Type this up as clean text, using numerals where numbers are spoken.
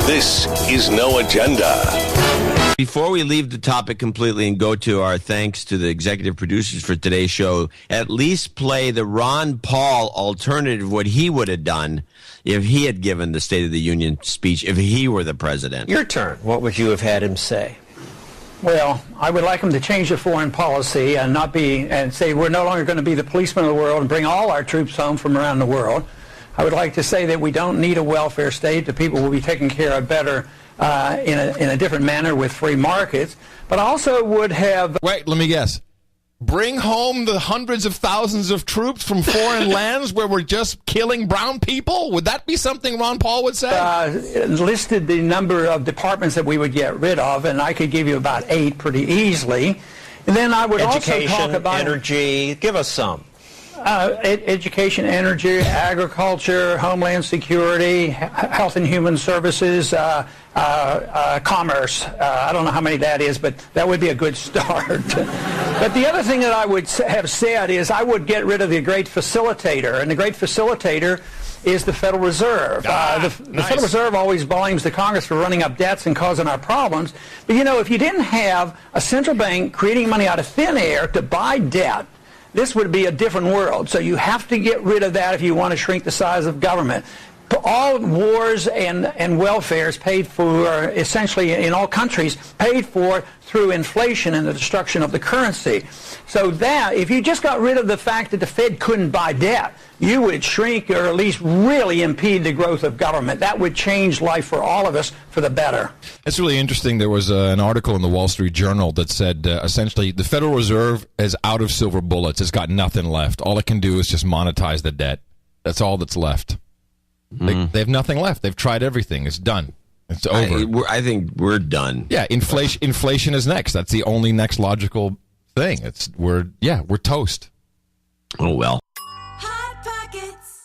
This is No Agenda. Before we leave the topic completely and go to our thanks to the executive producers for today's show, at least play the Ron Paul alternative, what he would have done if he had given the State of the Union speech, if he were the president. Your turn. What would you have had him say? Well, I would like him to change the foreign policy and say we're no longer going to be the policemen of the world and bring all our troops home from around the world. I would like to say that we don't need a welfare state. The people will be taken care of better in a different manner with free markets. But I also would have... Wait, let me guess. Bring home the hundreds of thousands of troops from foreign lands where we're just killing brown people? Would that be something Ron Paul would say? Listed the number of departments that we would get rid of, and I could give you about 8 pretty easily. And then I would also talk about... energy. Give us some. Education, energy, agriculture, homeland security, health and human services, commerce. I don't know how many that is, but that would be a good start. But the other thing that I would have said is I would get rid of the great facilitator, and the great facilitator is the Federal Reserve. The Federal Reserve always blames the Congress for running up debts and causing our problems. But, you know, if you didn't have a central bank creating money out of thin air to buy debt, this would be a different world. So you have to get rid of that if you want to shrink the size of government. All wars and welfare is paid for, essentially in all countries, paid for through inflation and the destruction of the currency. So that, if you just got rid of the fact that the Fed couldn't buy debt, you would shrink or at least really impede the growth of government. That would change life for all of us for the better. It's really interesting. There was an article in the Wall Street Journal that said, essentially, the Federal Reserve is out of silver bullets. It's got nothing left. All it can do is just monetize the debt. That's all that's left. They have nothing left. They've tried everything. It's done. It's over. I think we're done. Yeah, inflation is next. That's the only next logical thing. We're toast. Oh, well. Hot Pockets.